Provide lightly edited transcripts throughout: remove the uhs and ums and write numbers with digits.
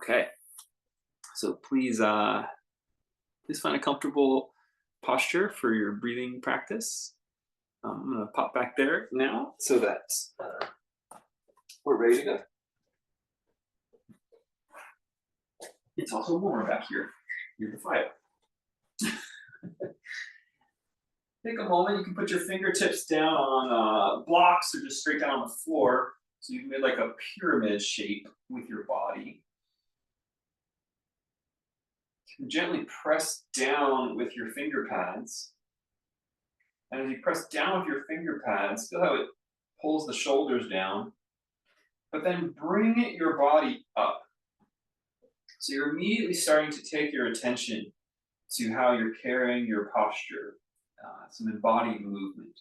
Okay, so please find a comfortable posture for your breathing practice. I'm gonna pop back there now so that we're ready to go. It's also warmer back here near the fire. Take a moment. You can put your fingertips down on blocks or just straight down on the floor. So you've made like a pyramid shape with your body. You can gently press down with your finger pads. And as you press down with your finger pads, feel how it pulls the shoulders down, but then bring your body up. So you're immediately starting to take your attention to how you're carrying your posture, some embodied movement.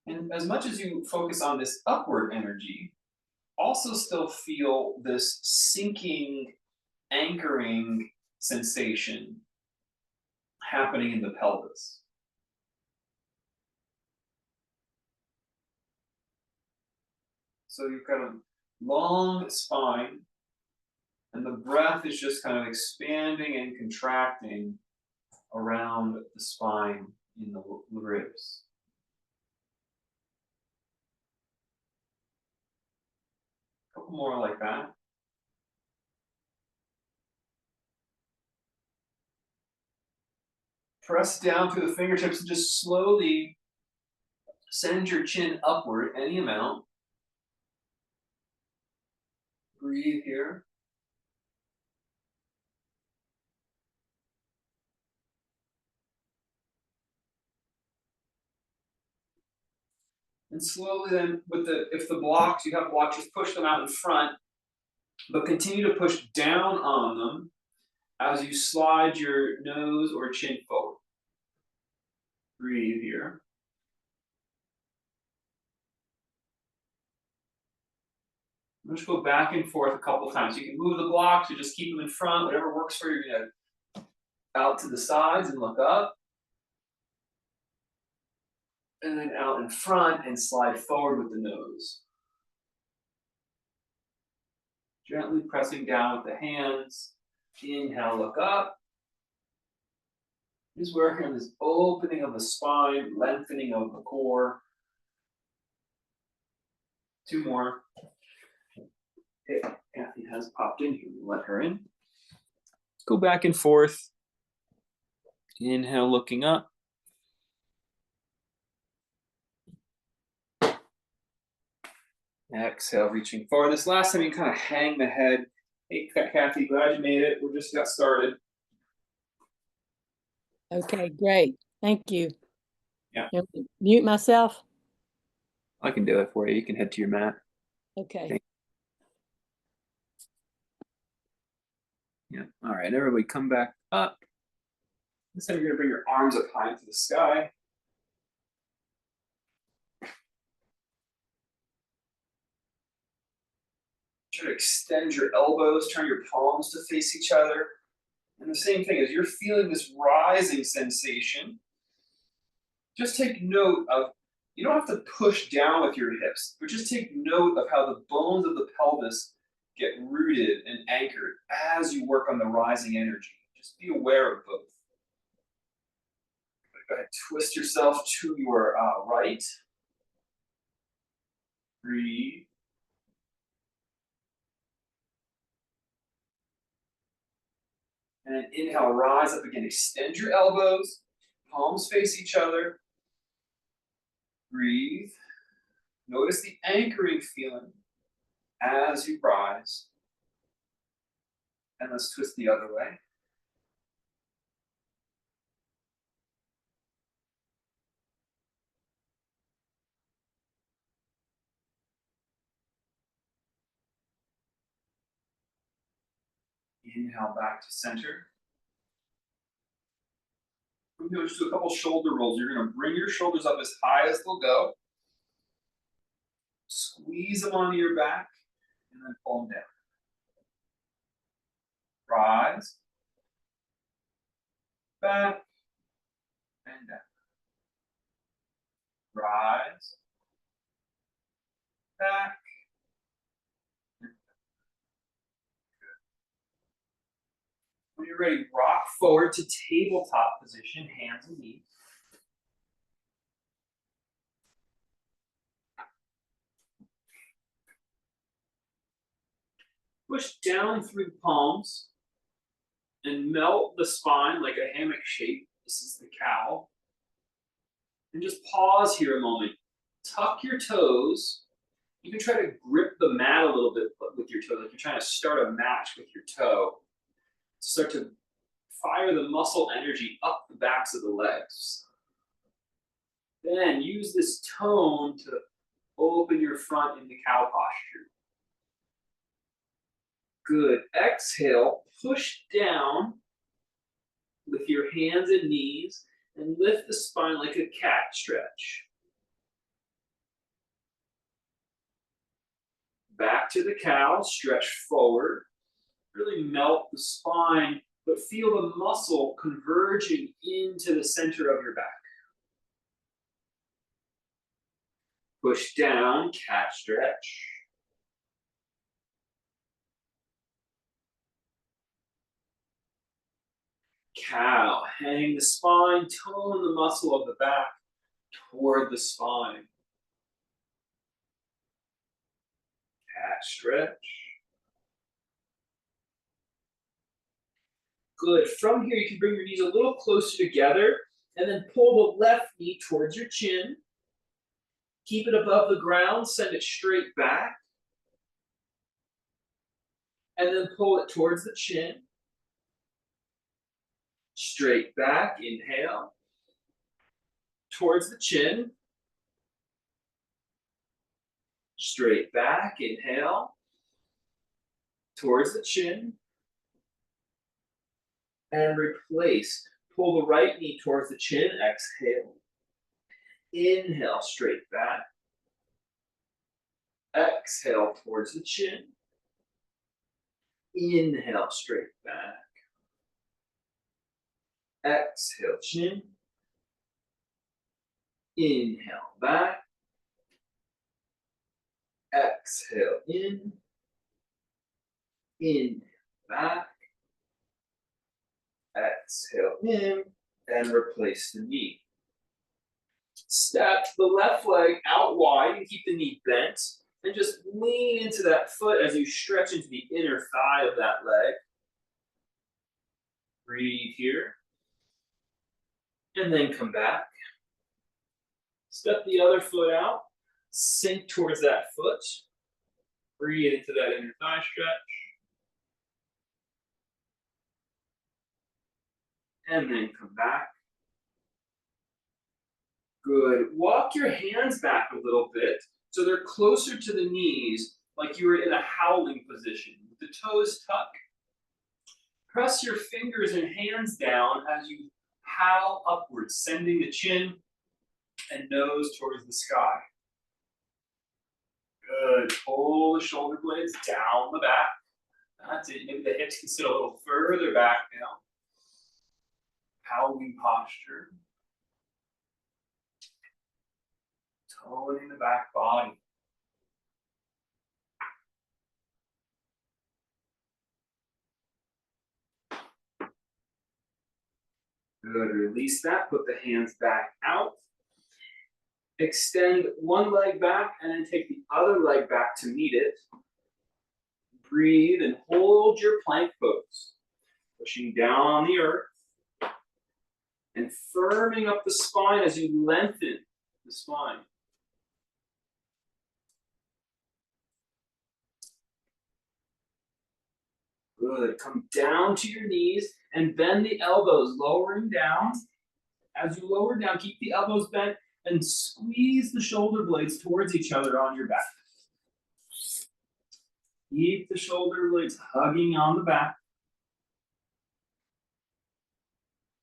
And as much as you focus on this upward energy, also still feel this sinking, anchoring sensation happening in the pelvis. So you've got a long spine, and the breath is just kind of expanding and contracting around the spine in the ribs. A couple more like that. Press down through the fingertips and just slowly send your chin upward any amount. Breathe here. And slowly then, if the blocks, you have blocks, just push them out in front, but continue to push down on them as you slide your nose or chin forward. Breathe here. Just go back and forth a couple of times. You can move the blocks or just keep them in front, whatever works for you. You're gonna out to the sides and look up. And then out in front and slide forward with the nose. Gently pressing down with the hands. Inhale, look up. Just working on this opening of the spine, lengthening of the core. Two more. Okay, Kathy has popped in here. We'll let her in. Go back and forth. Inhale, looking up. Exhale, reaching forward. This last time you kind of hang the head. Hey, Kathy, glad you made it. We just got started. Okay, great. Thank you. Yeah. Mute myself. I can do it for you. You can head to your mat. Okay. Yeah. All right, everybody come back up. This time you're going to bring your arms up high into the sky. Try to extend your elbows, turn your palms to face each other. And the same thing, as you're feeling this rising sensation, just take note of, you don't have to push down with your hips, but just take note of how the bones of the pelvis get rooted and anchored as you work on the rising energy. Just be aware of both. Go ahead, twist yourself to your right. Breathe. And then inhale, rise up again. Extend your elbows, palms face each other. Breathe. Notice the anchoring feeling as you rise. And let's twist the other way. Inhale back to center. We're going to just do a couple shoulder rolls. You're going to bring your shoulders up as high as they'll go. Squeeze them onto your back, and then pull them down. Rise. Back. And down. Rise. Back. When you're ready, rock forward to tabletop position, hands and knees. Push down through the palms and melt the spine like a hammock shape. This is the cow. And just pause here a moment. Tuck your toes. You can try to grip the mat a little bit with your toe, like you're trying to start a match with your toe. Start to fire the muscle energy up the backs of the legs. Then use this tone to open your front into cow posture. Good. Exhale, push down with your hands and knees and lift the spine like a cat stretch. Back to the cow, stretch forward. Really melt the spine, but feel the muscle converging into the center of your back. Push down, cat stretch. Cow, hang the spine, tone the muscle of the back toward the spine. Cat stretch. Good. From here, you can bring your knees a little closer together and then pull the left knee towards your chin. Keep it above the ground, send it straight back. And then pull it towards the chin. Straight back, inhale. Towards the chin. Straight back, inhale. Towards the chin. And replace. Pull the right knee towards the chin, exhale. Inhale, straight back. Exhale towards the chin. Inhale, straight back. Exhale, chin. Inhale, back. Exhale, in. Inhale, back. Exhale, in. And replace the knee. Step the left leg out wide and keep the knee bent. And just lean into that foot as you stretch into the inner thigh of that leg. Breathe here. And then come back. Step the other foot out. Sink towards that foot. Breathe into that inner thigh stretch. And then come back. Good. Walk your hands back a little bit so they're closer to the knees, like you were in a howling position. With the toes tucked. Press your fingers and hands down as you howl upwards, sending the chin and nose towards the sky. Good. Pull the shoulder blades down the back. That's it. Maybe the hips can sit a little further back now. Howling posture. Toning the back body. Good. Release that. Put the hands back out. Extend one leg back and then take the other leg back to meet it. Breathe and hold your plank pose. Pushing down on the earth. And firming up the spine as you lengthen the spine. Good. Come down to your knees and bend the elbows, lowering down. As you lower down, keep the elbows bent and squeeze the shoulder blades towards each other on your back. Keep the shoulder blades hugging on the back.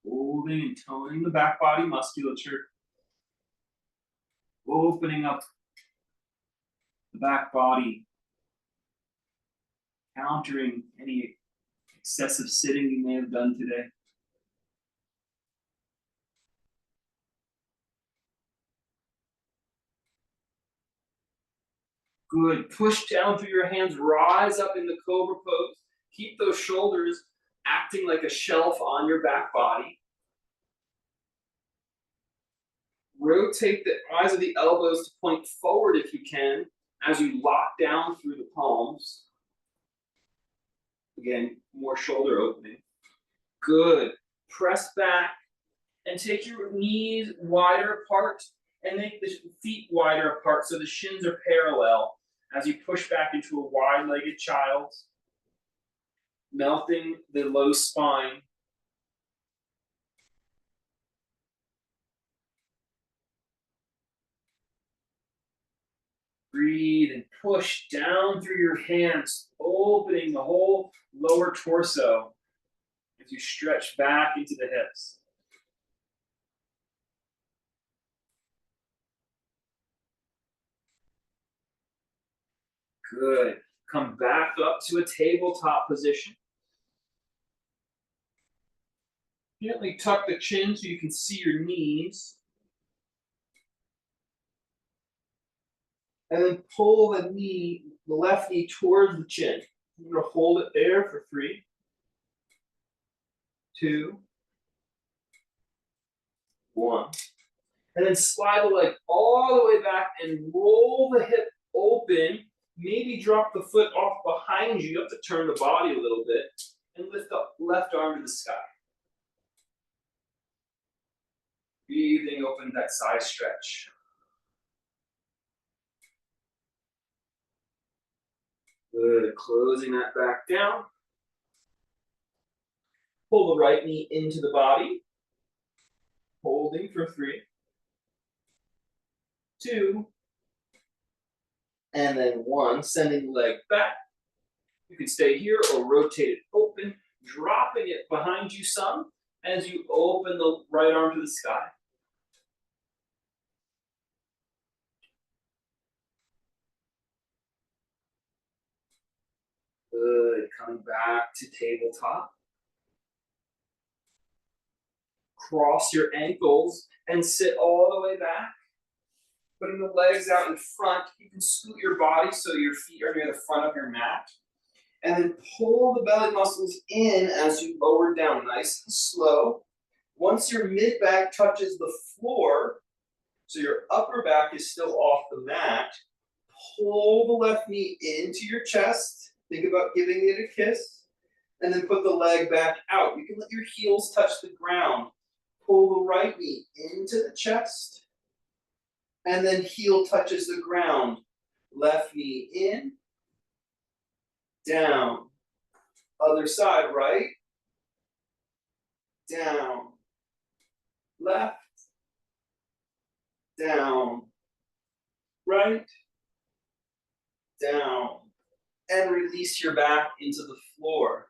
Holding and toning the back body musculature. Opening up the back body. Countering any excessive sitting you may have done today. Good. Push down through your hands. Rise up in the cobra pose. Keep those shoulders acting like a shelf on your back body. Rotate the eyes of the elbows to point forward if you can as you lock down through the palms. Again, more shoulder opening. Good. Press back and take your knees wider apart and make the feet wider apart so the shins are parallel as you push back into a wide-legged child, melting the low spine. Breathe and push down through your hands, opening the whole lower torso as you stretch back into the hips. Good. Come back up to a tabletop position. Gently tuck the chin so you can see your knees. And then pull the left knee towards the chin. You're going to hold it there for 3, 2, 1. And then slide the leg all the way back and roll the hip open. Maybe drop the foot off behind you. You have to turn the body a little bit. And lift the left arm to the sky. Breathing, open that side stretch. Good, closing that back down. Pull the right knee into the body. Holding for 3, 2, and then 1. Sending the leg back. You can stay here or rotate it open, dropping it behind you some as you open the right arm to the sky. Good, coming back to tabletop. Cross your ankles and sit all the way back. Putting the legs out in front, you can scoot your body so your feet are near the front of your mat. And then pull the belly muscles in as you lower down, nice and slow. Once your mid-back touches the floor, so your upper back is still off the mat, pull the left knee into your chest. Think about giving it a kiss. And then put the leg back out. You can let your heels touch the ground. Pull the right knee into the chest. And then heel touches the ground. Left knee in. Down. Other side, right. Down. Left. Down. Right. Down. And release your back into the floor.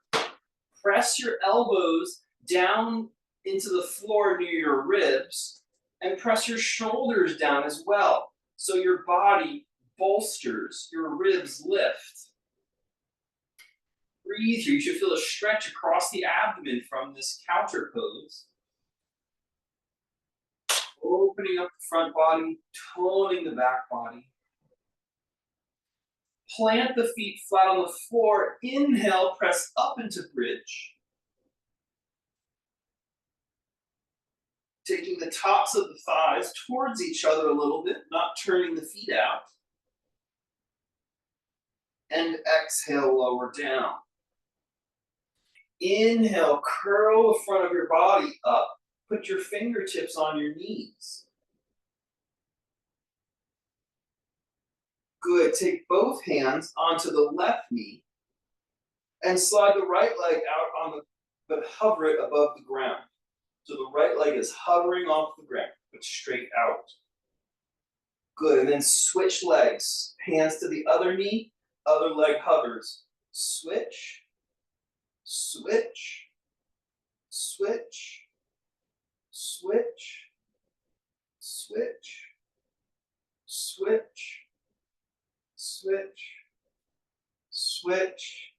Press your elbows down into the floor near your ribs and press your shoulders down as well. So your body bolsters, your ribs lift. Breathe here. You should feel a stretch across the abdomen from this counter pose. Opening up the front body, toning the back body. Plant the feet flat on the floor. Inhale, press up into bridge. Taking the tops of the thighs towards each other a little bit, not turning the feet out. And exhale, lower down. Inhale, curl the front of your body up. Put your fingertips on your knees. Good. Take both hands onto the left knee and slide the right leg out on but hover it above the ground. So the right leg is hovering off the ground, but straight out. Good. And then switch legs. Hands to the other knee, other leg hovers. Switch, switch, switch, switch, switch, switch, switch, switch,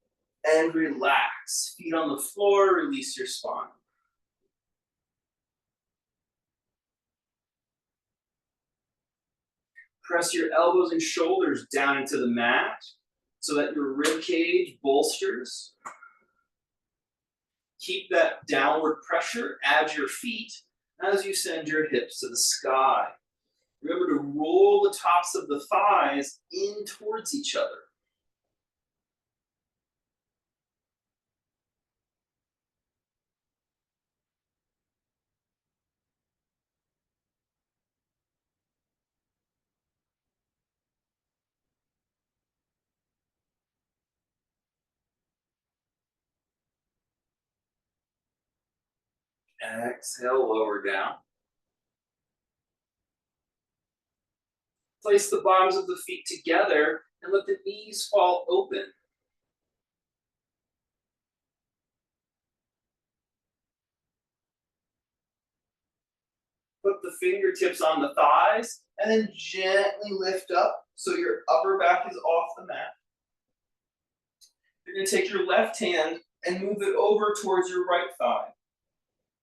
and relax. Feet on the floor, release your spine. Press your elbows and shoulders down into the mat so that your rib cage bolsters. Keep that downward pressure, add your feet as you send your hips to the sky. Remember to roll the tops of the thighs in towards each other. Exhale, lower down. Place the bottoms of the feet together and let the knees fall open. Put the fingertips on the thighs and then gently lift up so your upper back is off the mat. You're going to take your left hand and move it over towards your right thigh.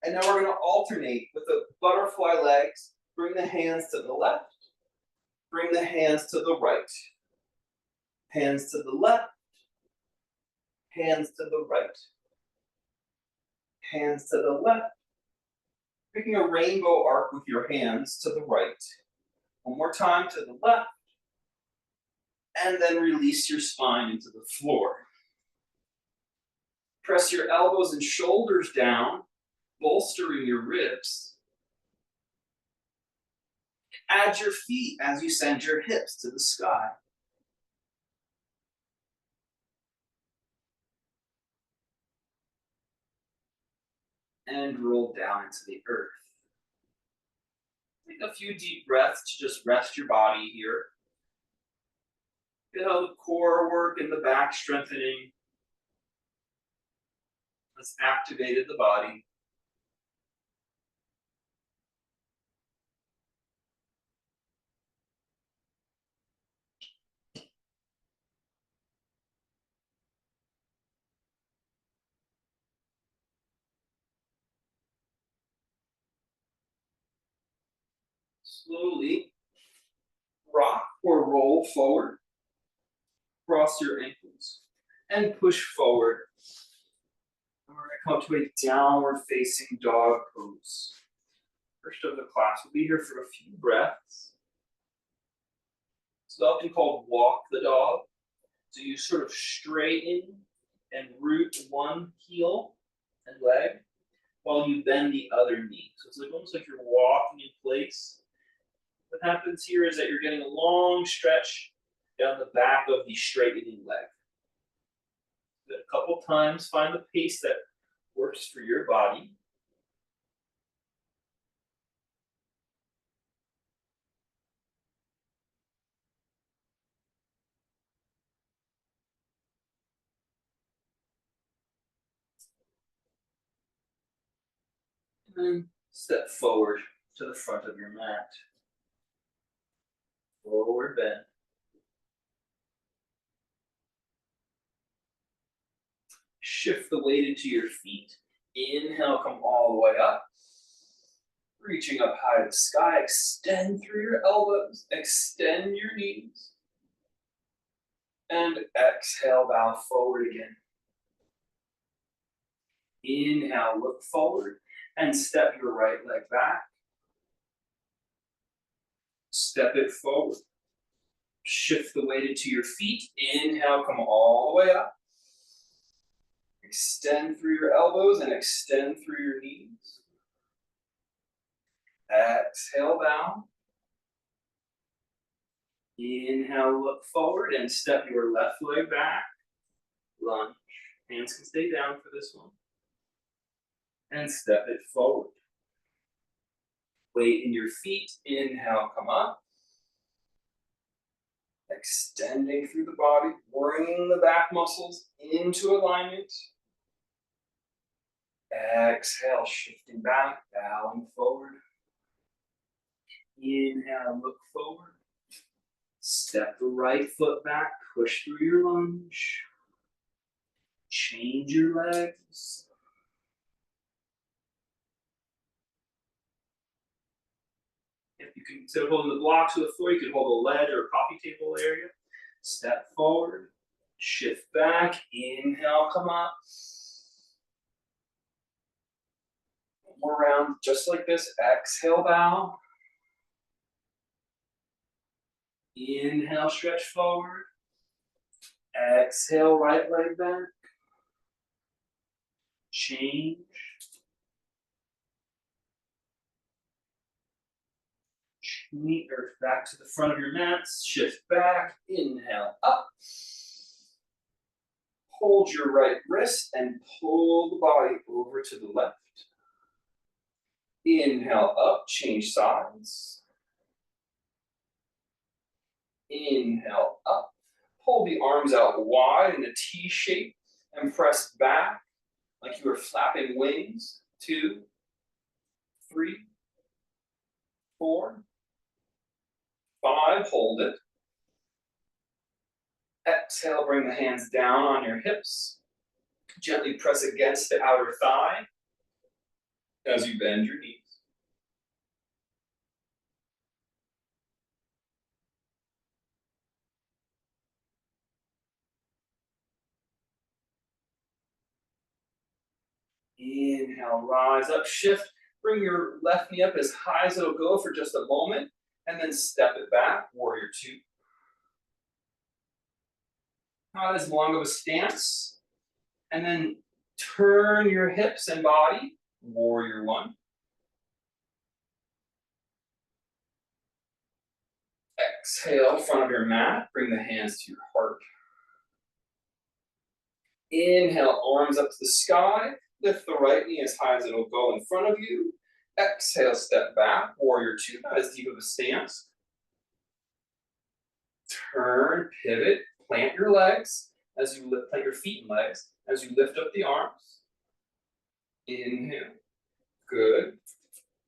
And now we're going to alternate with the butterfly legs. Bring the hands to the left. Bring the hands to the right. Hands to the left. Hands to the right. Hands to the left. Making a rainbow arc with your hands to the right. One more time to the left. And then release your spine into the floor. Press your elbows and shoulders down, bolstering your ribs. Add your feet as you send your hips to the sky. And roll down into the earth. Take a few deep breaths to just rest your body here. Feel the core work and the back strengthening. Let's activated the body. Slowly rock or roll forward. Cross your ankles and push forward. And we're going to come to a downward facing dog pose. First of the class, we'll be here for a few breaths. It's often called walk the dog. So you sort of straighten and root one heel and leg while you bend the other knee. So it's like almost like you're walking in place. What happens here is that you're getting a long stretch down the back of the straightening leg. A couple times, find the pace that works for your body. And then step forward to the front of your mat. Forward bend. Shift the weight into your feet. Inhale, come all the way up. Reaching up high to the sky. Extend through your elbows. Extend your knees. And exhale, bow forward again. Inhale, look forward and step your right leg back. Step it forward. Shift the weight into your feet. Inhale, come all the way up. Extend through your elbows and extend through your knees. Exhale, bow. Inhale, look forward and step your left leg back. Lunge. Hands can stay down for this one. And step it forward. Weight in your feet. Inhale, come up. Extending through the body, bringing the back muscles into alignment. Exhale, shifting back, bowing forward. Inhale, look forward. Step the right foot back, push through your lunge. Change your legs. If you can, instead of holding the blocks to the floor, you can hold a ledge or a coffee table area. Step forward, shift back, inhale, come up. more round, just like this. Exhale, bow. Inhale, stretch forward. Exhale, right leg back. Change. Knee earth back to the front of your mats. Shift back. Inhale, up. Hold your right wrist and pull the body over to the left. Inhale, up. Change sides. Inhale, up. Pull the arms out wide in a T shape and press back like you are flapping wings. 2, 3, 4, 5. Hold it. Exhale, bring the hands down on your hips. Gently press against the outer thigh as you bend your knees. Inhale, rise up, shift. Bring your left knee up as high as it'll go for just a moment, and then step it back, warrior 2. Not as long of a stance. And then turn your hips and body, warrior 1. Exhale, front of your mat, bring the hands to your heart. Inhale, arms up to the sky. Lift the right knee as high as it'll go in front of you. Exhale, step back, warrior 2, not as deep of a stance. Turn, pivot, plant your legs as you lift, plant your feet and legs as you lift up the arms. Inhale, good.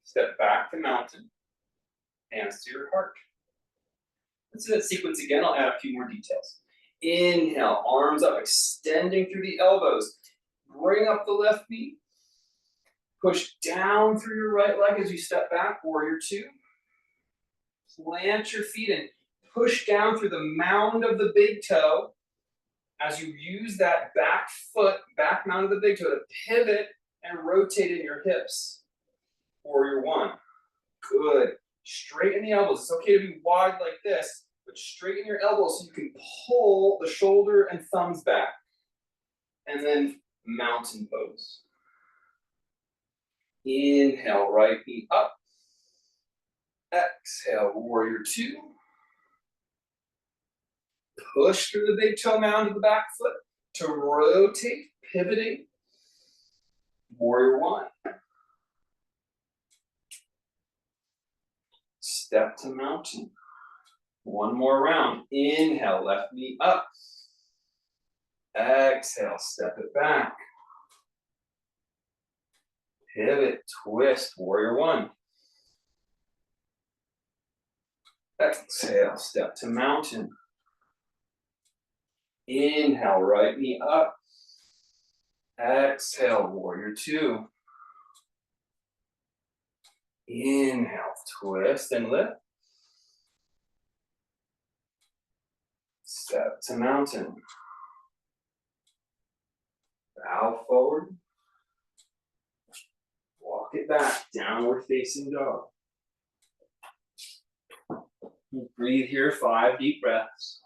Step back to mountain, hands to your heart. Let's do that sequence again. I'll add a few more details. Inhale, arms up, extending through the elbows. Bring up the left knee. Push down through your right leg as you step back, warrior 2. Plant your feet and push down through the mound of the big toe as you use that back foot, back mound of the big toe to pivot and rotate in your hips. Warrior 1. Good. Straighten the elbows. It's okay to be wide like this, but straighten your elbows so you can pull the shoulder and thumbs back. And then mountain pose. Inhale, right knee up. Exhale, warrior 2. Push through the big toe mound of the back foot to rotate, pivoting. Warrior 1. Step to mountain. One more round. Inhale, left knee up. Exhale, step it back. Pivot, twist, warrior 1. Exhale, step to mountain. Inhale, right knee up. Exhale, warrior 2. Inhale, twist and lift. Step to mountain. Bow forward. Walk it back, downward facing dog. Breathe here, 5 deep breaths.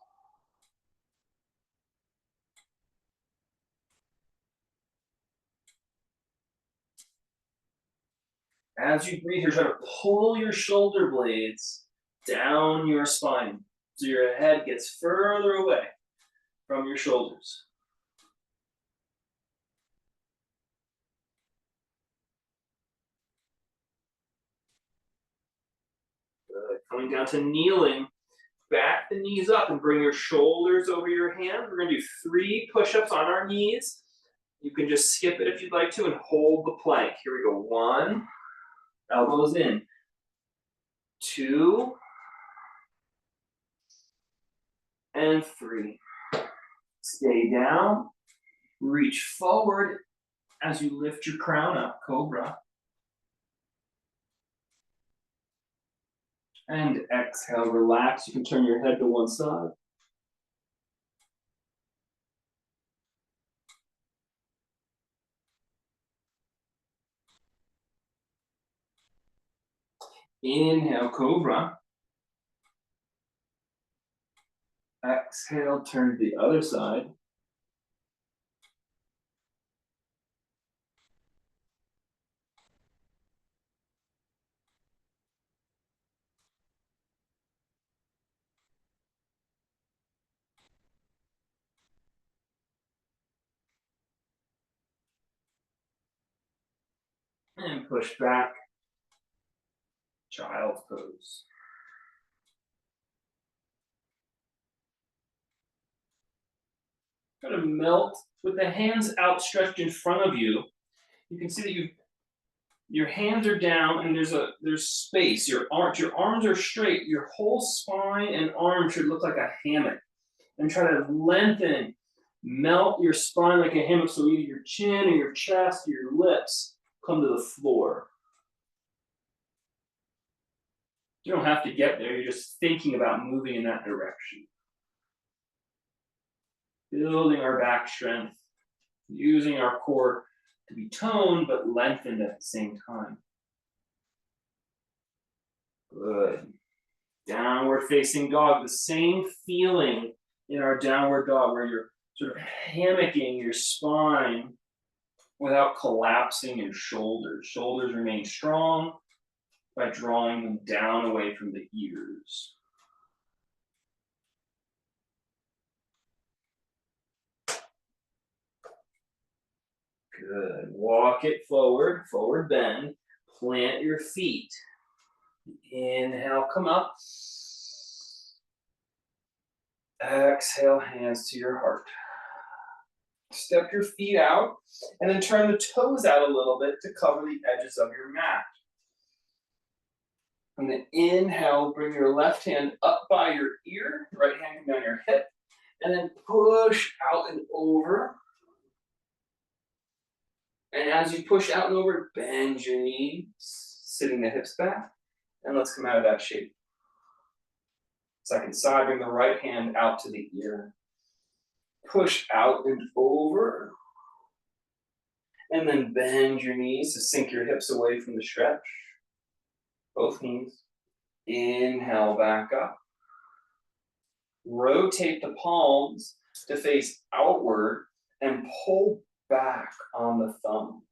As you breathe here, try to pull your shoulder blades down your spine so your head gets further away from your shoulders. Good. Coming down to kneeling, back the knees up and bring your shoulders over your hands. We're going to do 3 push-ups on our knees. You can just skip it if you'd like to and hold the plank. Here we go. 1, elbows in. 2, and 3. Stay down. Reach forward as you lift your crown up, cobra. And exhale, relax. You can turn your head to one side. Inhale, cobra. Exhale, turn to the other side. And push back. Child's pose. Kind of melt with the hands outstretched in front of you. You can see that your hands are down and there's space. Your arms are straight. Your whole spine and arm should look like a hammock. And try to lengthen, melt your spine like a hammock, so either your chin or your chest or your lips come to the floor. You don't have to get there, you're just thinking about moving in that direction. Building our back strength, using our core to be toned but lengthened at the same time. Good. Downward facing dog, the same feeling in our downward dog where you're sort of hammocking your spine without collapsing your shoulders. Shoulders remain strong by drawing them down away from the ears. Good. Walk it forward, forward bend. Plant your feet. Inhale, come up. Exhale, hands to your heart. Step your feet out and then turn the toes out a little bit to cover the edges of your mat. And then inhale, bring your left hand up by your ear, right hand come down your hip, and then push out and over. And as you push out and over, bend your knees, sitting the hips back, and let's come out of that shape. Second side, bring the right hand out to the ear. Push out and over. And then bend your knees to sink your hips away from the stretch. Both knees. Inhale, back up. Rotate the palms to face outward and pull back on the thumbs.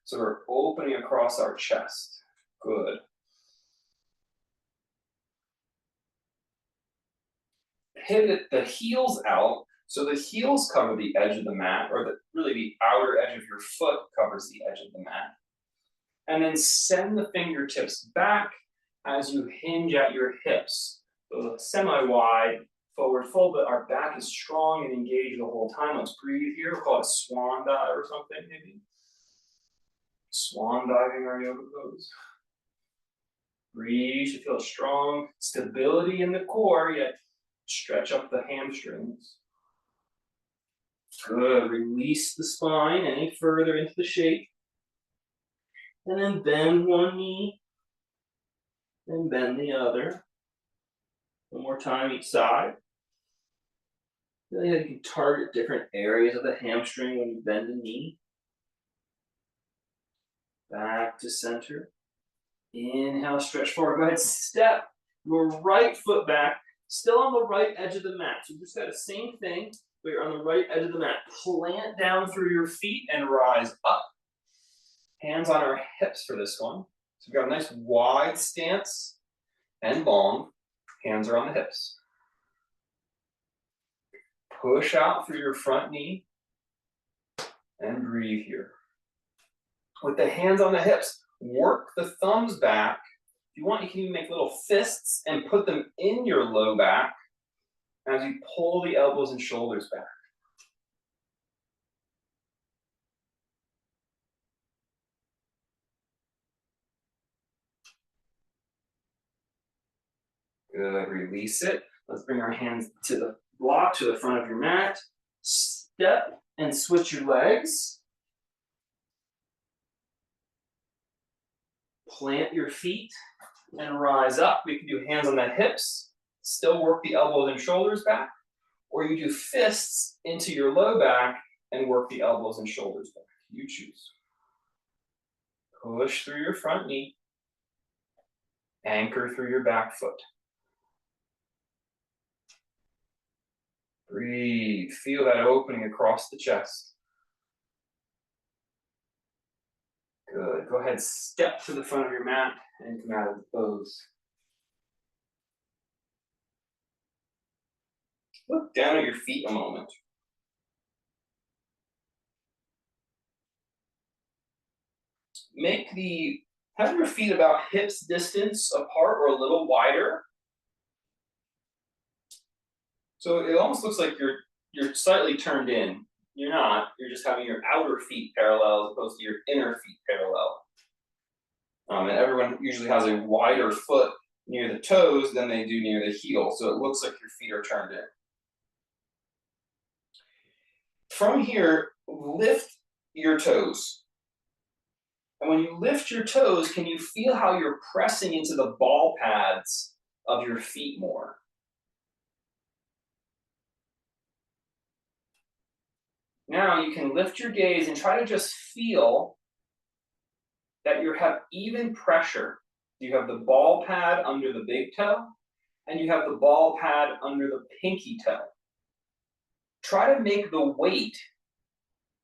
So we're opening across our chest. Good. Pivot the heels out, so the heels cover the edge of the mat, or really the outer edge of your foot covers the edge of the mat. And then send the fingertips back as you hinge at your hips. So semi-wide, forward fold, but our back is strong and engaged the whole time. Let's breathe here. We'll call it a swan dive or something, maybe. Swan diving our yoga pose. Breathe, you should feel strong stability in the core, yet stretch up the hamstrings. Good. Release the spine any further into the shape. And then bend one knee. And bend the other. One more time each side. Really, you can target different areas of the hamstring when you bend the knee. Back to center. Inhale, stretch forward. Go ahead, step your right foot back. Still on the right edge of the mat. So you just got the same thing, but you're on the right edge of the mat. Plant down through your feet and rise up. Hands on our hips for this one. So we've got a nice wide stance and long. Hands are on the hips. Push out through your front knee and breathe here. With the hands on the hips, work the thumbs back. If you want, you can even make little fists and put them in your low back as you pull the elbows and shoulders back. Good, release it. Let's bring our hands to the block, to the front of your mat. Step and switch your legs. Plant your feet and rise up. We can do hands on the hips, still work the elbows and shoulders back, or you do fists into your low back and work the elbows and shoulders back. You choose. Push through your front knee. Anchor through your back foot. Breathe. Feel that opening across the chest. Good. Go ahead, step to the front of your mat and come out of the pose. Look down at your feet a moment. Have your feet about hips distance apart or a little wider. So it almost looks like you're slightly turned in. You're not. You're just having your outer feet parallel as opposed to your inner feet parallel. And everyone usually has a wider foot near the toes than they do near the heel, so it looks like your feet are turned in. From here, lift your toes. And when you lift your toes, can you feel how you're pressing into the ball pads of your feet more? Now you can lift your gaze and try to just feel that you have even pressure. You have the ball pad under the big toe, and you have the ball pad under the pinky toe. Try to make the weight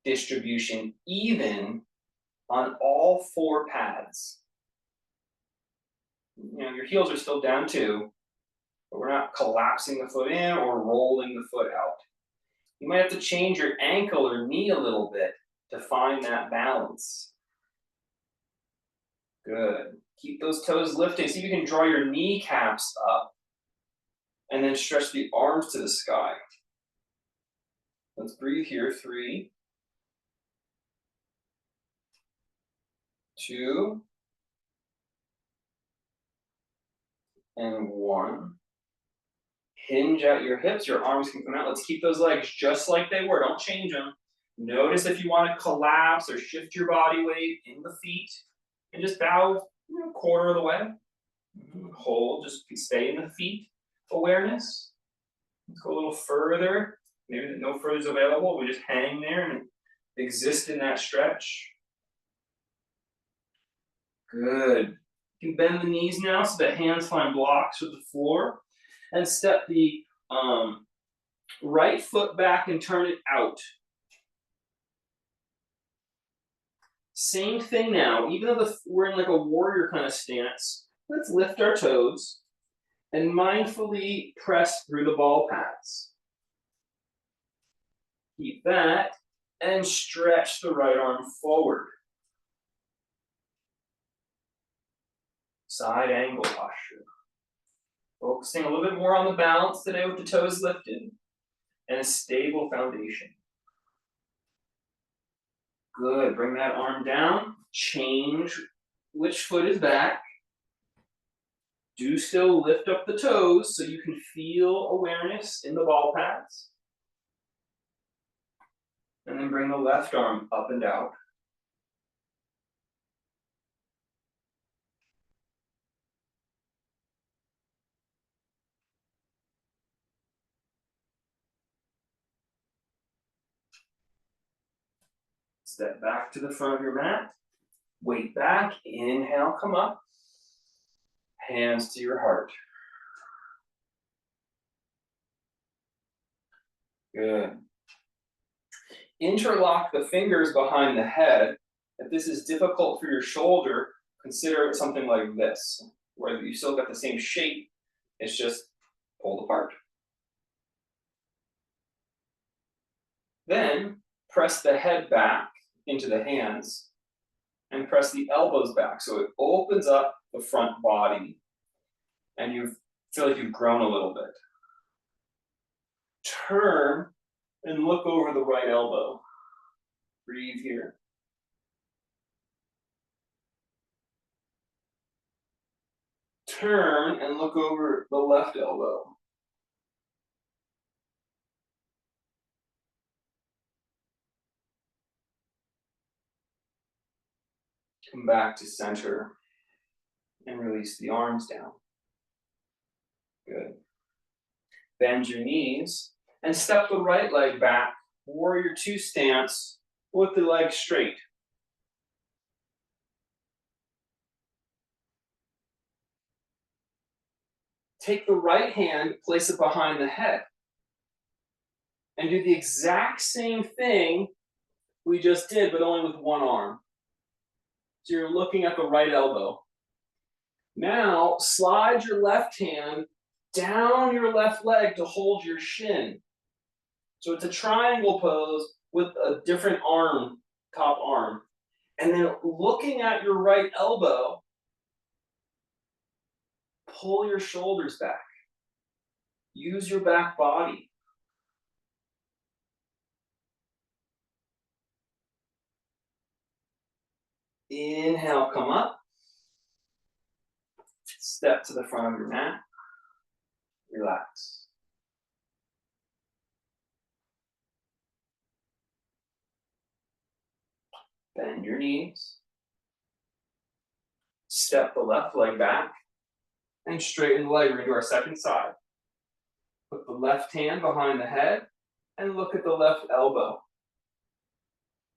distribution even on all four pads. Your heels are still down too, but we're not collapsing the foot in or rolling the foot out. You might have to change your ankle or knee a little bit to find that balance. Good. Keep those toes lifting. See if you can draw your kneecaps up and then stretch the arms to the sky. Let's breathe here. 3, 2, and 1. Hinge at your hips. Your arms can come out. Let's keep those legs just like they were. Don't change them. Notice if you want to collapse or shift your body weight in the feet. And just bow a quarter of the way. Hold, just stay in the feet awareness. Let's go a little further. Maybe no further is available. We just hang there and exist in that stretch. Good. You can bend the knees now so that hands find blocks with the floor. And step the right foot back and turn it out. Same thing now, even though we're in like a warrior kind of stance, let's lift our toes and mindfully press through the ball pads. Keep that and stretch the right arm forward. Side angle posture. Focusing a little bit more on the balance today with the toes lifted and a stable foundation. Good, bring that arm down, change which foot is back. Do still lift up the toes so you can feel awareness in the ball pads. And then bring the left arm up and out. Step back to the front of your mat. Weight back, inhale, come up. Hands to your heart. Good. Interlock the fingers behind the head. If this is difficult for your shoulder, consider it something like this, where you still got the same shape, it's just pulled apart. Then press the head back into the hands and press the elbows back so it opens up the front body and you feel like you've grown a little bit. Turn and look over the right elbow. Breathe here. Turn and look over the left elbow. Come back to center and release the arms down. Good. Bend your knees and step the right leg back, warrior 2 stance with the leg straight. take the right hand, place it behind the head, and do the exact same thing we just did, but only with one arm. So you're looking at the right elbow. Now, slide your left hand down your left leg to hold your shin. So it's a triangle pose with a different arm, top arm. And then looking at your right elbow, pull your shoulders back. Use your back body. Inhale, come up. Step to the front of your mat. Relax. Bend your knees. Step the left leg back and straighten the leg. We're going to do our second side. Put the left hand behind the head and look at the left elbow.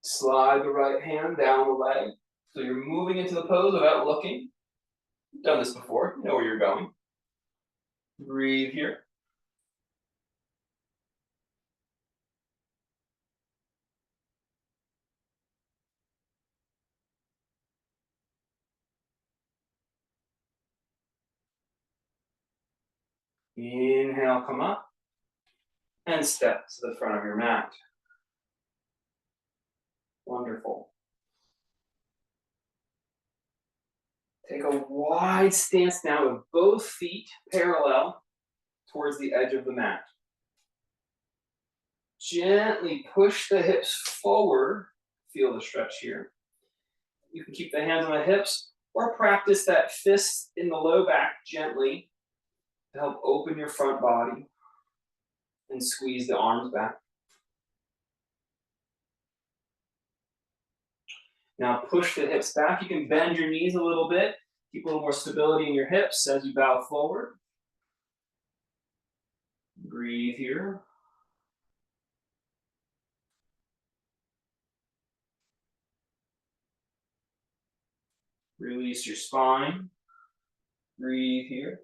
Slide the right hand down the leg. So you're moving into the pose without looking. You've done this before, you know where you're going. Breathe here. Inhale, come up. And step to the front of your mat. Wonderful. Take a wide stance now with both feet parallel towards the edge of the mat. Gently push the hips forward. Feel the stretch here. You can keep the hands on the hips or practice that fist in the low back gently to help open your front body and squeeze the arms back. Now push the hips back. You can bend your knees a little bit. Keep a little more stability in your hips as you bow forward. Breathe here. Release your spine. Breathe here.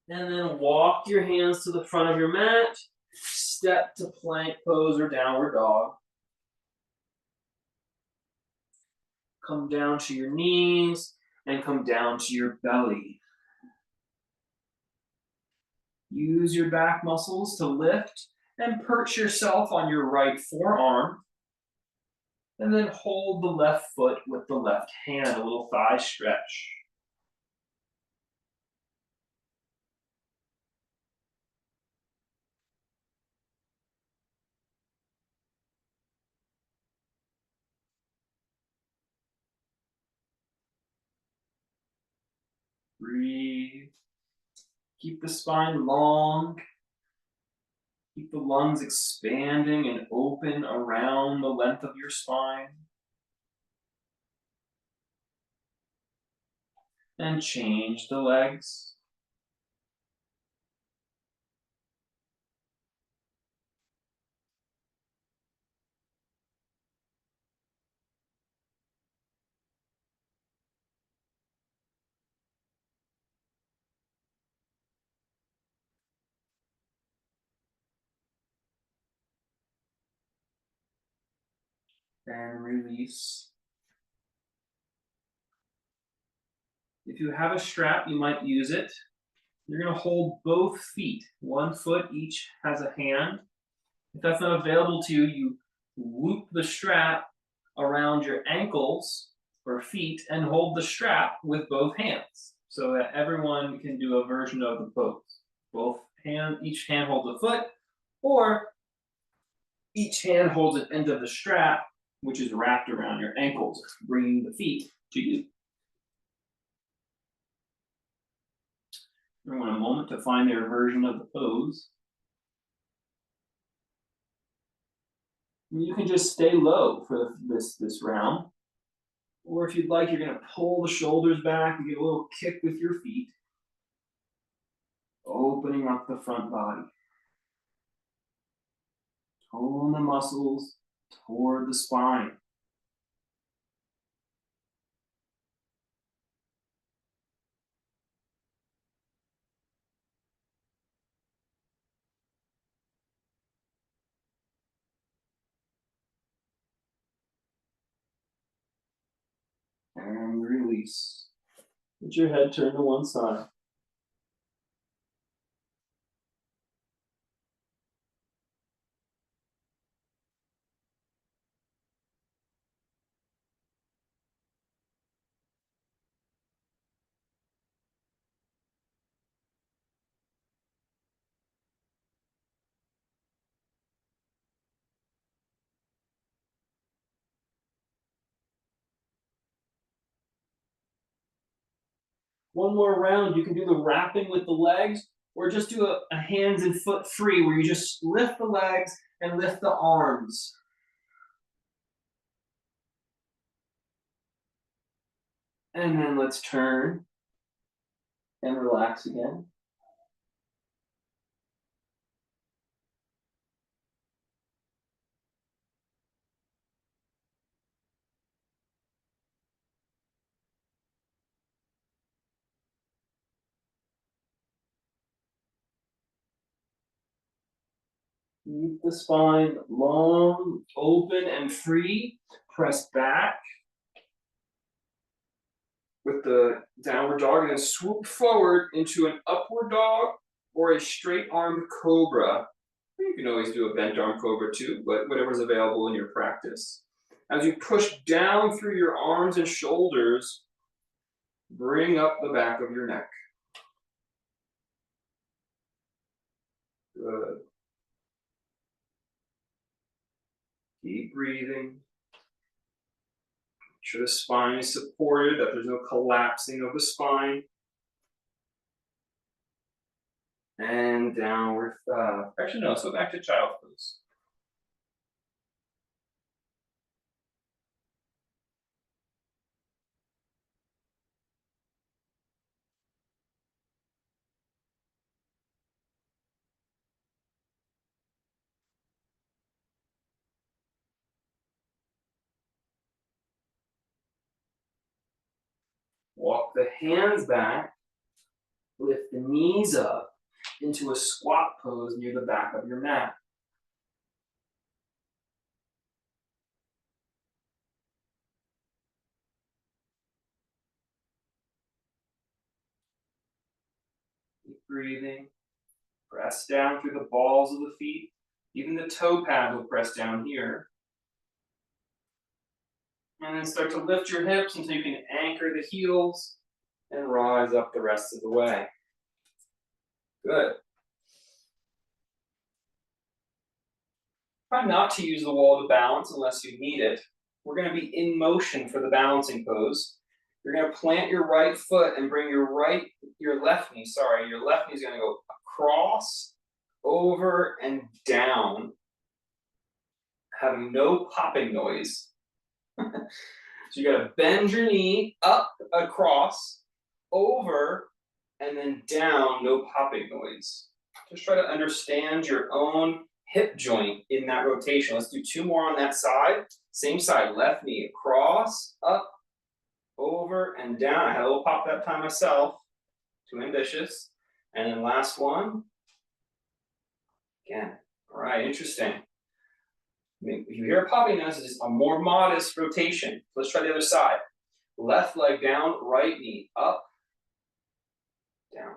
And then walk your hands to the front of your mat. Step to plank pose or downward dog. Come down to your knees and come down to your belly. Use your back muscles to lift and perch yourself on your right forearm. And then hold the left foot with the left hand, a little thigh stretch. Breathe. Keep the spine long. Keep the lungs expanding and open around the length of your spine. And change the legs. And release. If you have a strap, you might use it. You're going to hold both feet. One foot each has a hand. If that's not available to you, you loop the strap around your ankles or feet and hold the strap with both hands so that everyone can do a version of the pose. Each hand holds a foot, or each hand holds an end of the strap, which is wrapped around your ankles, bringing the feet to you. Everyone a moment to find their version of the pose. And you can just stay low for this round. Or if you'd like, you're going to pull the shoulders back and get a little kick with your feet, opening up the front body. Tone the muscles toward the spine. And release. Let your head turn to one side. One more round. You can do the wrapping with the legs, or just do a hands and foot free where you just lift the legs and lift the arms. And then let's turn and relax again. Keep the spine long, open, and free. Press back with the downward dog and then swoop forward into an upward dog or a straight armed cobra. You can always do a bent arm cobra too, but whatever's available in your practice. As you push down through your arms and shoulders, bring up the back of your neck. Good. Keep breathing. Make sure the spine is supported, that there's no collapsing of the spine. And downward, actually no, let's go back to child's pose. Walk the hands back, lift the knees up into a squat pose near the back of your mat. Keep breathing. Press down through the balls of the feet. Even the toe pad will press down here. And then start to lift your hips until you can anchor the heels and rise up the rest of the way. Good. Try not to use the wall to balance unless you need it. We're going to be in motion for the balancing pose. You're going to plant your right foot and bring your left knee is going to go across, over, and down, having no popping noise. So you got to bend your knee up, across, over, and then down, no popping noise. Just try to understand your own hip joint in that rotation. Let's do two more on that side. Same side, left knee across, up, over, and down. I had a little pop that time myself. Too ambitious. And then last one. Again. All right, interesting. If you hear a popping noise, it's a more modest rotation. Let's try the other side. Left leg down, right knee up, down.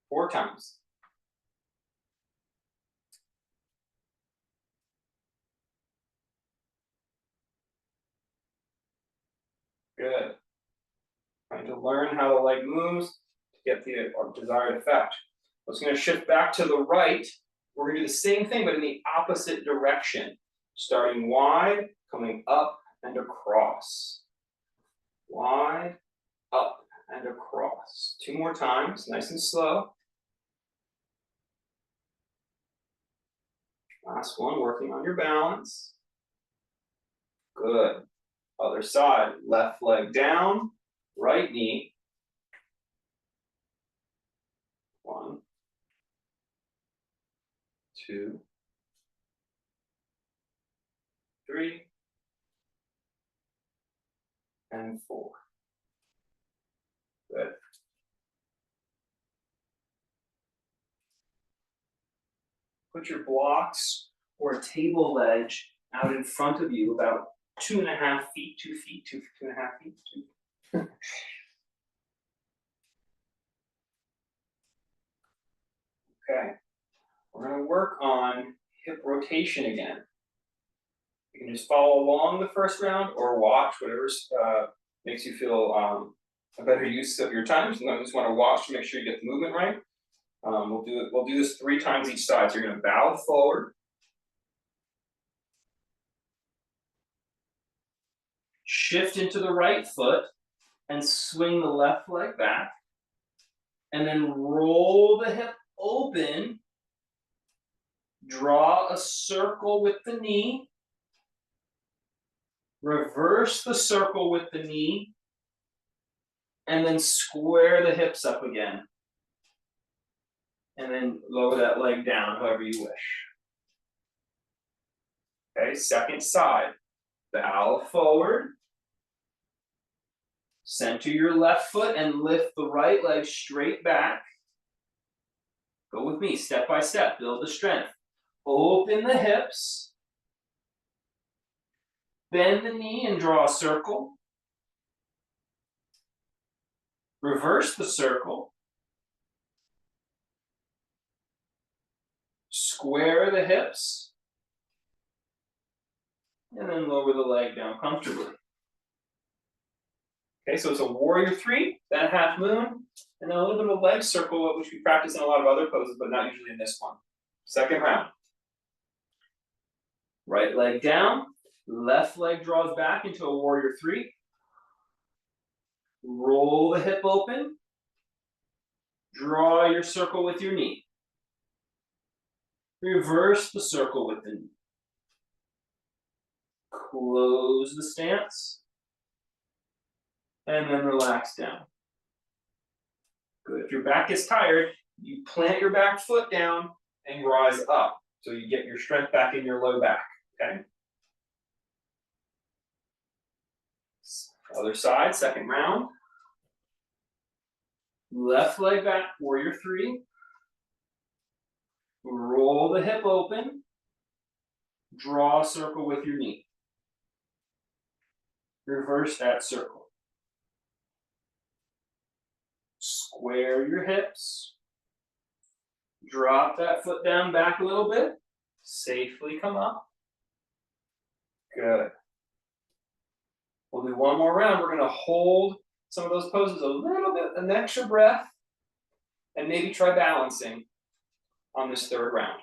4 times. Good. Trying to learn how the leg moves to get the desired effect. It's going to shift back to the right. We're going to do the same thing, but in the opposite direction. Starting wide, coming up and across. Wide, up, and across. 2 more times, nice and slow. Last one, working on your balance. Good. Other side, left leg down, right knee. 1, 2, 3, and 4. Good. Put your blocks or a table ledge out in front of you, about 2.5 feet, 2 feet, 2.5 feet. 2. Okay. We're going to work on hip rotation again. You can just follow along the first round or watch, whatever makes you feel a better use of your time. So you just want to watch to make sure you get the movement right. We'll do this 3 times each side. So you're going to bow forward, shift into the right foot, and swing the left leg back, and then roll the hip open. Draw a circle with the knee. Reverse the circle with the knee, and then square the hips up again. And then lower that leg down however you wish. Okay, second side. Bow forward. Center your left foot and lift the right leg straight back. Go with me, step by step, build the strength. Open the hips. Bend the knee and draw a circle. Reverse the circle. Square the hips. And then lower the leg down comfortably. Okay, so it's a warrior 3, then a half moon, and then a little bit of a leg circle, which we practice in a lot of other poses, but not usually in this one. Second round. Right leg down, left leg draws back into a warrior 3. Roll the hip open. Draw your circle with your knee. Reverse the circle with the knee. Close the stance. And then relax down. Good. If your back is tired, you plant your back foot down and rise up. So you get your strength back in your low back. Okay? Other side, second round. Left leg back, warrior 3. Roll the hip open. Draw a circle with your knee. Reverse that circle. Square your hips. Drop that foot down back a little bit. Safely come up. Good. We'll do one more round. We're going to hold some of those poses a little bit, an extra breath, and maybe try balancing on this third round.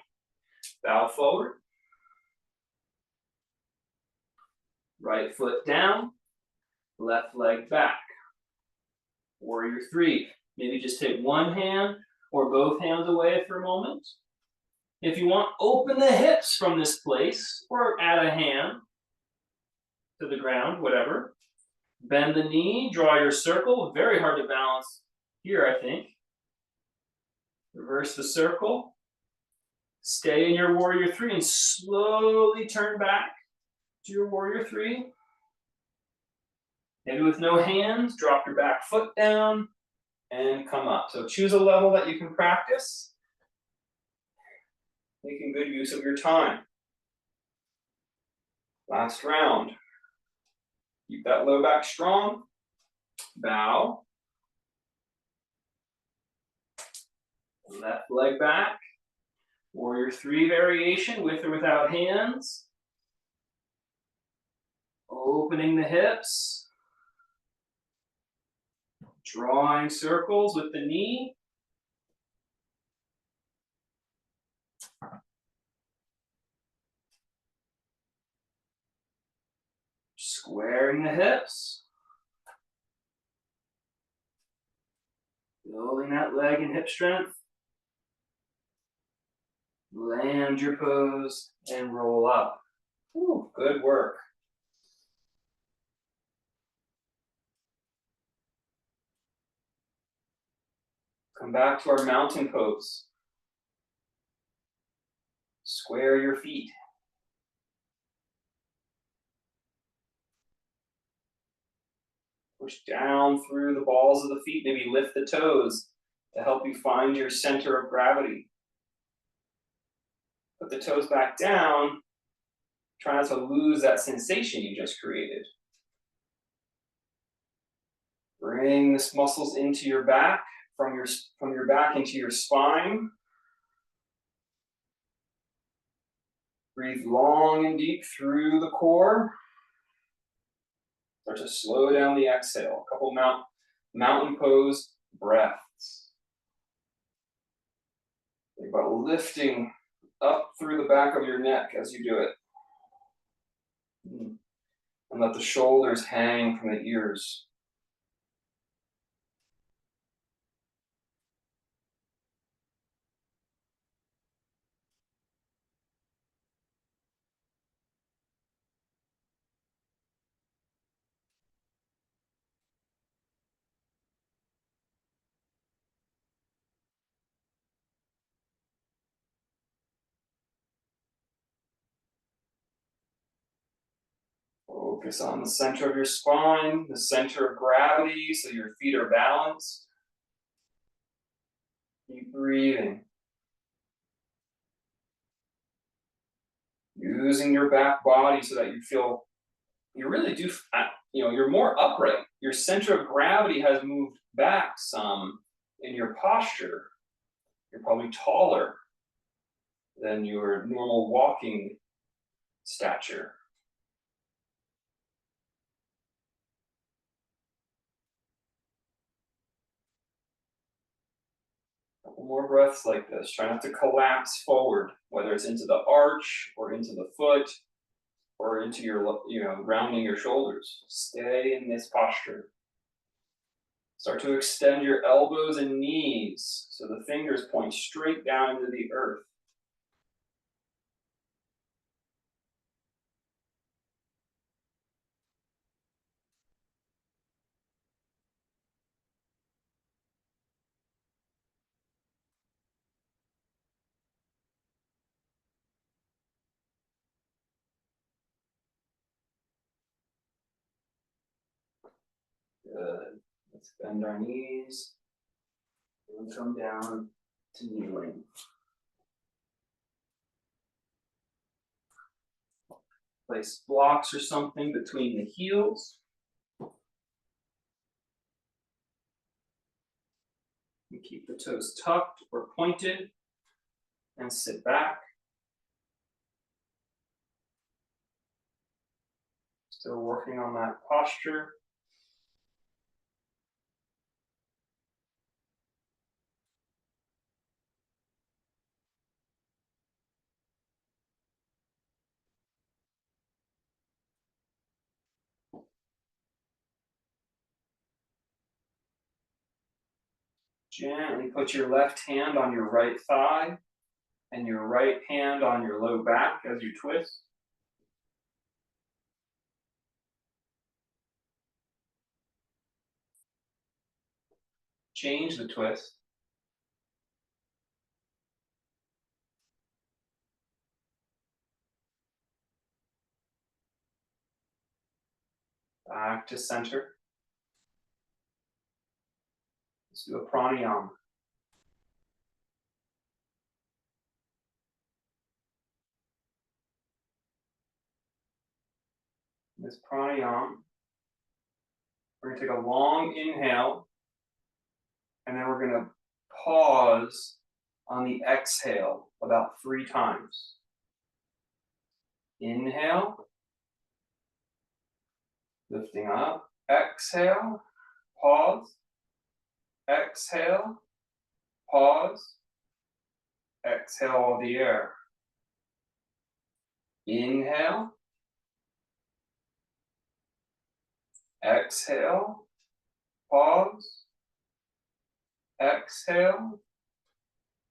Bow forward. Right foot down. Left leg back. Warrior 3. Maybe just take one hand or both hands away for a moment. If you want, open the hips from this place or add a hand to the ground, whatever. Bend the knee, draw your circle. Very hard to balance here, I think. Reverse the circle. Stay in your warrior 3 and slowly turn back to your warrior 3. Maybe with no hands, drop your back foot down and come up. So choose a level that you can practice, making good use of your time. Last round. Keep that low back strong. Bow. Left leg back. Warrior 3 variation with or without hands. Opening the hips. Drawing circles with the knee. Squaring the hips. Building that leg and hip strength. Land your pose and roll up. Ooh, good work. Come back to our mountain pose. Square your feet. Push down through the balls of the feet, maybe lift the toes to help you find your center of gravity. Put the toes back down, try not to lose that sensation you just created. Bring the muscles into your back, from your back into your spine. Breathe long and deep through the core. Start to slow down the exhale. A couple mountain pose breaths. Think about lifting up through the back of your neck as you do it. And let the shoulders hang from the ears. Focus on the center of your spine, the center of gravity, so your feet are balanced. Keep breathing. Using your back body so that you really do, you're more upright. Your center of gravity has moved back some in your posture. You're probably taller than your normal walking stature. Couple more breaths like this. Try not to collapse forward, whether it's into the arch or into the foot or into your, rounding your shoulders. Stay in this posture. Start to extend your elbows and knees so the fingers point straight down into the earth. Good. Let's bend our knees and come down to kneeling. Place blocks or something between the heels. You keep the toes tucked or pointed and sit back. Still working on that posture. Gently put your left hand on your right thigh and your right hand on your low back as you twist. Change the twist. Back to center. Let's do a pranayama. This pranayama, we're going to take a long inhale, and then we're going to pause on the exhale about 3 times. Inhale, lifting up, exhale, pause, exhale, pause, exhale all the air. Inhale, exhale, pause, exhale,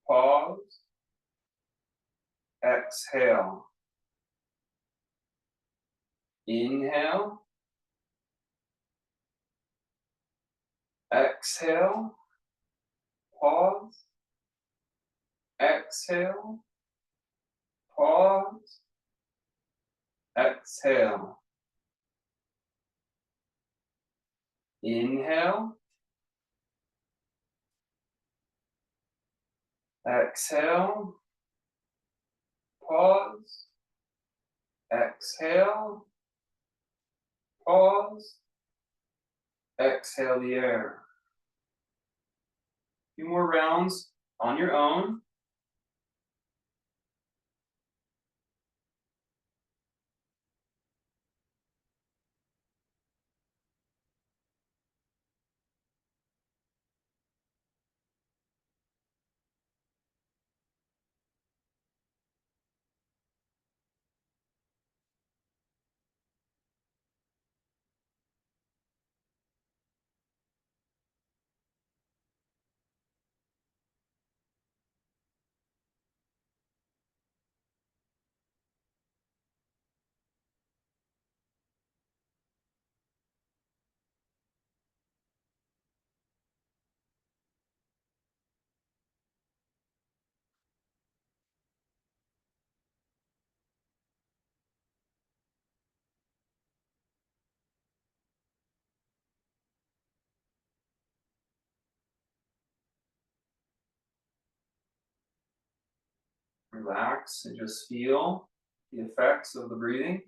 pause, exhale. Inhale, exhale, pause, exhale, pause, exhale. Inhale. Exhale. Pause. Exhale. Pause. Exhale the air. A few more rounds on your own. Relax and just feel the effects of the breathing.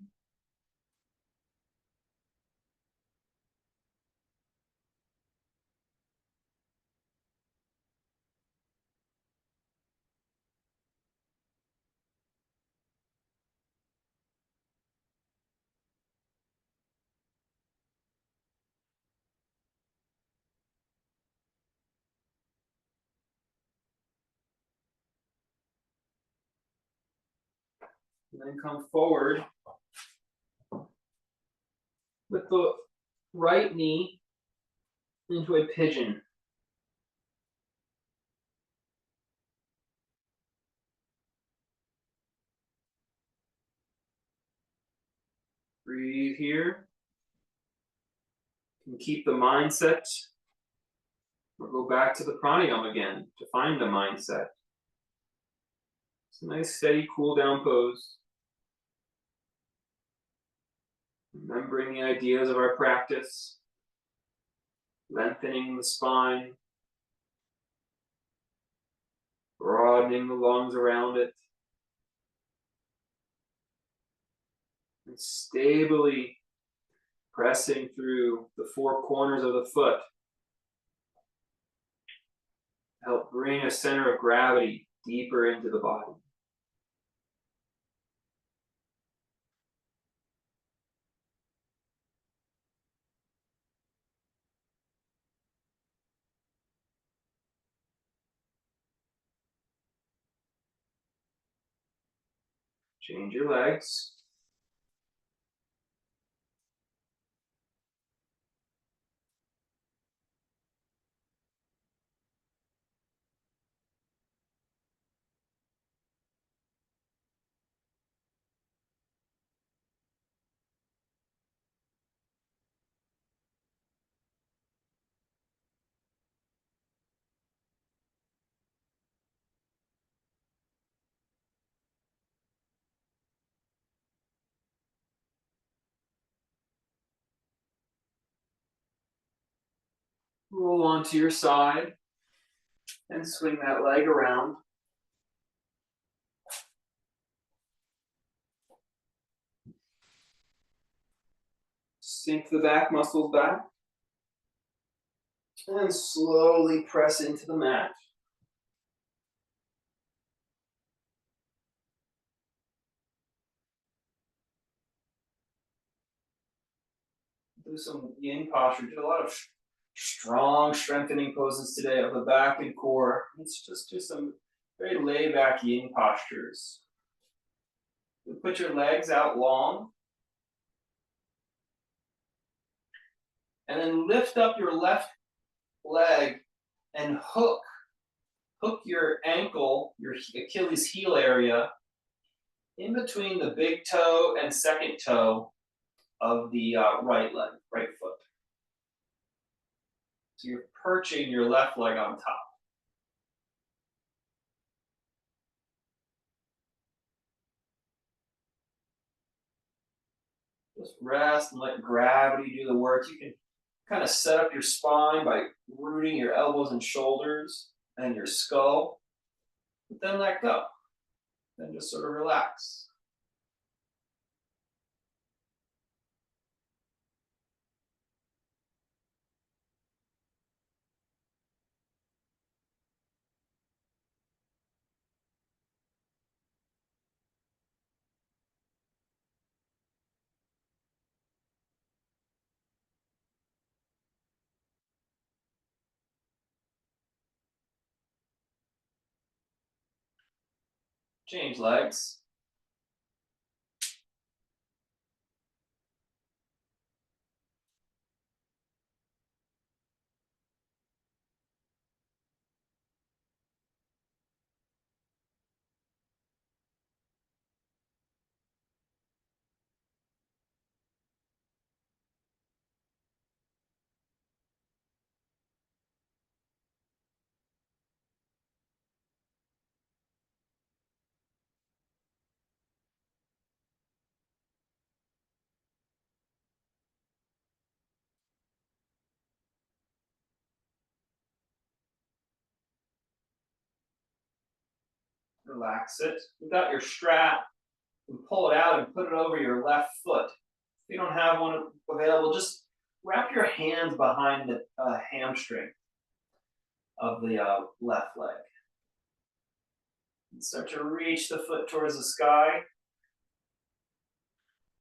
And then come forward with the right knee into a pigeon. Breathe here. You can keep the mindset or go back to the pranayama again to find the mindset. It's a nice, steady, cool down pose. Remembering the ideas of our practice, lengthening the spine, broadening the lungs around it, and stably pressing through the four corners of the foot. Help bring a center of gravity deeper into the body. Change your legs. Roll onto your side and swing that leg around. Sink the back muscles back. And slowly press into the mat. Do some yin posture. Did a lot of strong strengthening poses today of the back and core. Let's just do some very laid back yin postures. You put your legs out long. And then lift up your left leg and hook your ankle, your Achilles heel area, in between the big toe and second toe of the right leg, right foot. So you're perching your left leg on top. Just rest and let gravity do the work. You can Kind of set up your spine by rooting your elbows and shoulders and your skull, but then let go. Then just sort of relax. Change legs. Relax it. You got your strap. You can pull it out and put it over your left foot. If you don't have one available, just wrap your hands behind the hamstring of the left leg. And start to reach the foot towards the sky.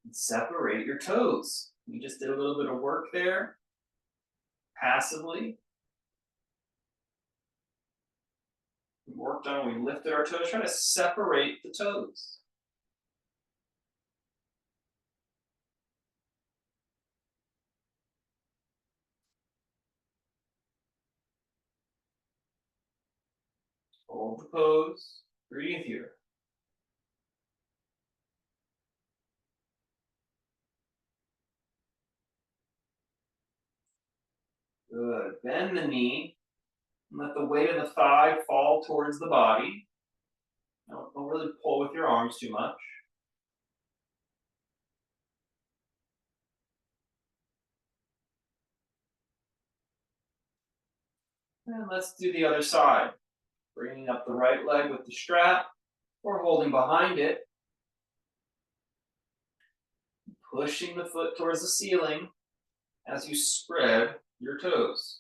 And separate your toes. We just did a little bit of work there, passively. We worked on, we lifted our toes, try to separate the toes. Hold the pose, breathe here. Good, bend the knee, and let the weight of the thigh fall towards the body. Don't really pull with your arms too much. And let's do the other side. Bringing up the right leg with the strap, or holding behind it. Pushing the foot towards the ceiling as you spread your toes.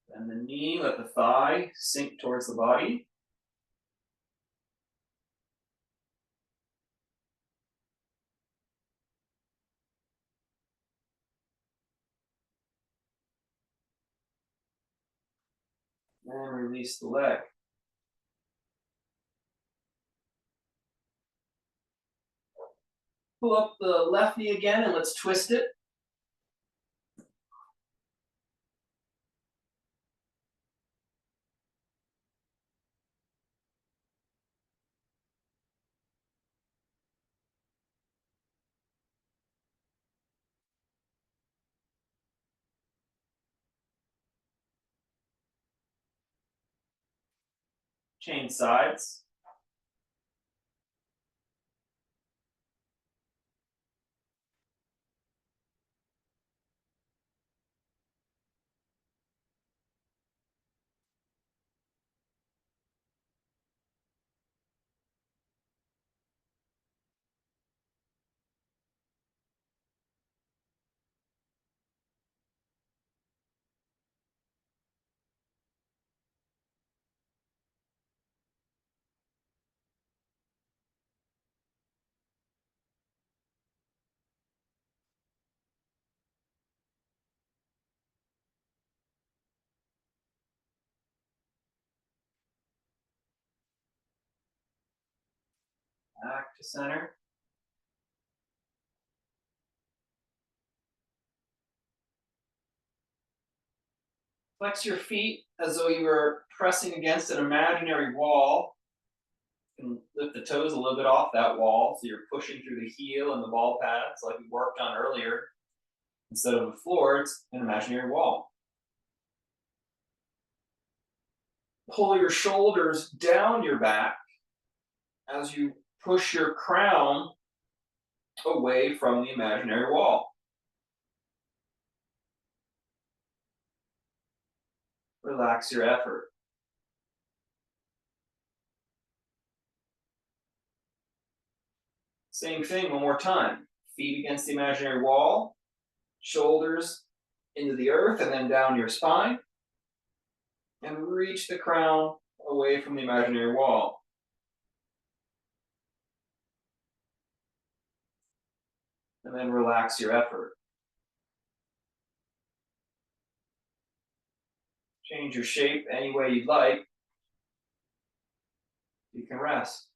Bend the knee, let the thigh sink towards the body. And release the leg. Pull up the left knee again and let's twist it. Change sides. Back to center. Flex your feet as though you were pressing against an imaginary wall. You can lift the toes a little bit off that wall, so you're pushing through the heel and the ball pads like we worked on earlier. Instead of the floor, it's an imaginary wall. Pull your shoulders down your back as you push your crown away from the imaginary wall. Relax your effort. Same thing one more time. Feet against the imaginary wall, shoulders into the earth and then down your spine. And reach the crown away from the imaginary wall. And then relax your effort. Change your shape any way you'd like. You can rest.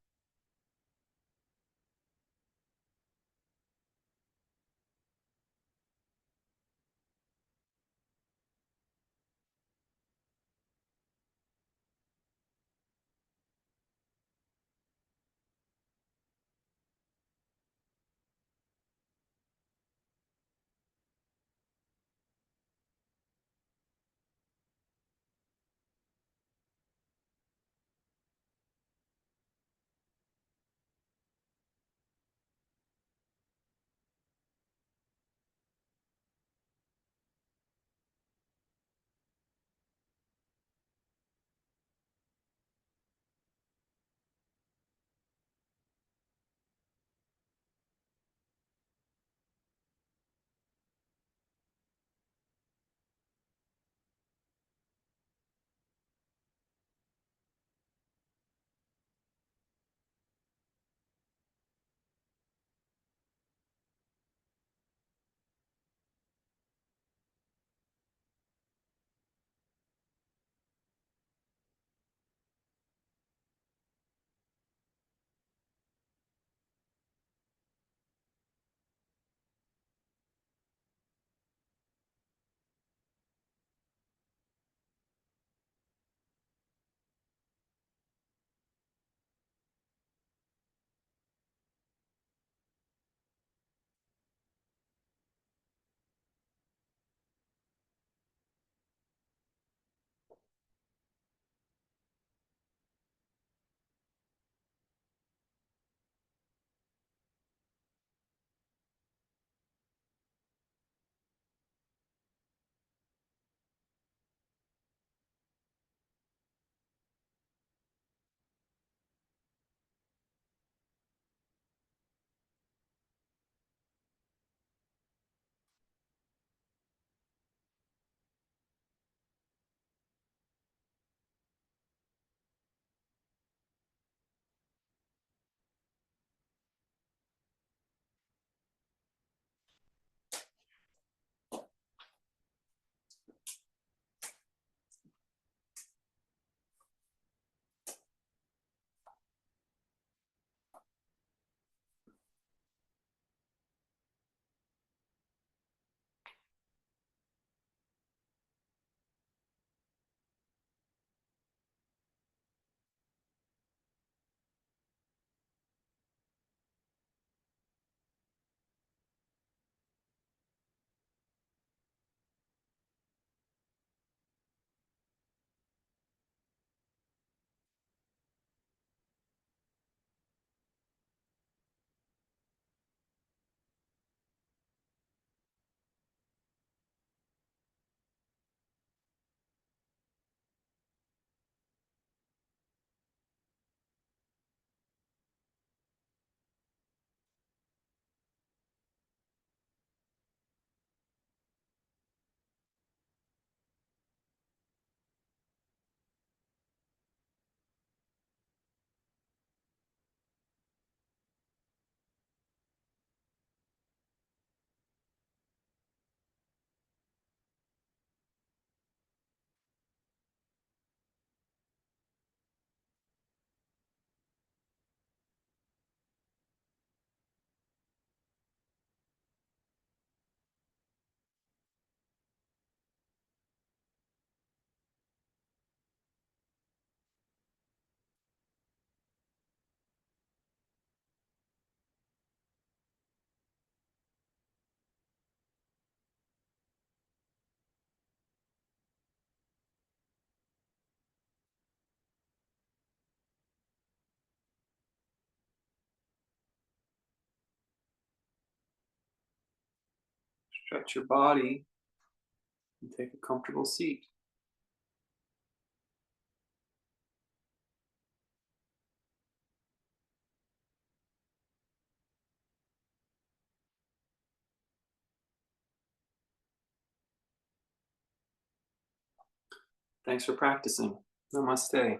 Stretch your body and take a comfortable seat. Thanks for practicing. Namaste.